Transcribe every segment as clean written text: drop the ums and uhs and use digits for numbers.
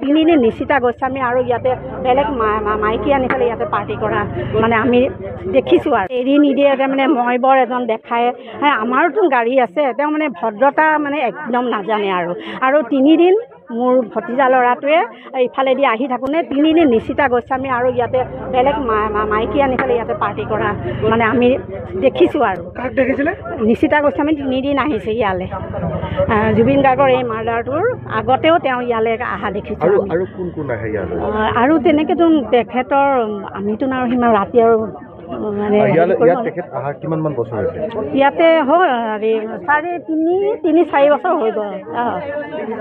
তিনিদিন নিশিতা গোস্বামী আৰু ইয়াতে বেলেগ মাইকী আনি পেলাই ইয়াতে পাৰ্টি কৰা মানে আমি দেখিছোঁ আৰু এৰি নিদিয়ে তাৰমানে মই বৰ এজন দেখায় আমাৰোতো গাড়ী আছে তেওঁ মানে ভদ্ৰতা মানে একদম নাজানে আৰু তিনিদিন মোৰ ভতিজা ল'ৰাটোৱে ইফালেদি আহি থাকোঁতে তিনিদিন নিশিতা গোস্বামী আৰু ইয়াতে বেলেগ মাইকী আনি পেলাই ইয়াতে পাৰ্টি কৰা মানে আমি দেখিছোঁ আৰু কাক দেখিছিলে নিশিতা গোস্বামী তিনিদিন আহিছে ইয়ালৈ জুবিন গাৰ্গৰ এই মাৰ্ডাৰটোৰ আগতেও তেওঁ ইয়ালৈ অহা দেখিছোঁ আৰু কোন কোন আহে ইয়ালৈ আৰু তেনেকৈতো তেখেতৰ আমিতো আৰু সিমান ৰাতি আৰু মানে কিমানমান বছৰ হৈছে ইয়াতে হ'ল চাৰে তিনি চাৰি বছৰ হৈ গ'ল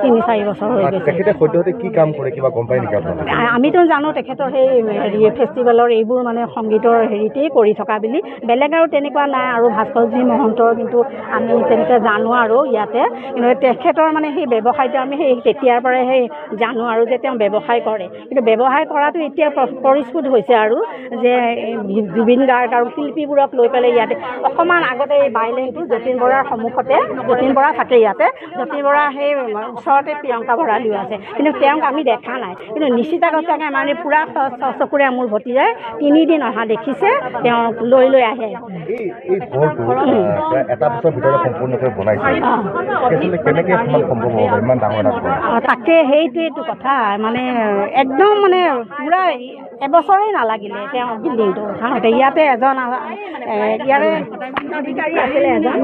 3-4 বছৰ হৈ গৈছে তেখেতে সদ্যহতে কি কাম কৰে কিবা গম পায় নেকি আপোনালোকে আমিতো জানো তেখেতৰ সেই হেৰি ফেষ্টিভেলৰ এইবোৰ মানে সংগীতৰ হেৰিতেই কৰি থকা বুলি বেলেগ আৰু তেনেকুৱা নাই আৰু ভাস্কৰজী মহন্তৰ কিন্তু আমি তেনেকৈ জানো আৰু ইয়াতে কিন্তু তেখেতৰ মানে সেই ব্যৱসায়টো আমি সেই তেতিয়াৰ পৰাই সেই জানো আৰু যে তেওঁ ব্যৱসায় কৰে কিন্তু ব্যৱসায় কৰাটো এতিয়া পৰিস্ফুট হৈছে আৰু যে জুবিন গাৰ্গ আৰু শিল্পীবোৰক লৈ পেলাই ইয়াতে অকণমান আগতে এই বাইলেনটো যতীন বৰাৰ সন্মুখতে যতীন বৰা থাকে ইয়াতে যতীন বৰা সেই ওচৰতে প্ৰিয়ংকা ভঁৰালীও আছে কিন্তু তেওঁক আমি দেখা নাই কিন্তু নিশিতা গোস্বামীয়ে মানে পূৰা চকুৰে মোৰ ভতিজাই তিনিদিন অহা দেখিছে তেওঁ লৈ আহে এটা বছৰ ভিতৰত সম্পূৰ্ণকৈ বনাইছে কেনেকৈ সম্ভৱ হ'ব ইমান ডাঙৰ তাকে সেইটোৱেইটো কথা মানে একদম মানে পূৰা এবছৰেই নালাগিলে তেওঁ বিল্ডিংটো খাওঁতে ইয়াতে এজন ইয়াৰে অধিকাৰী আছিলে এজন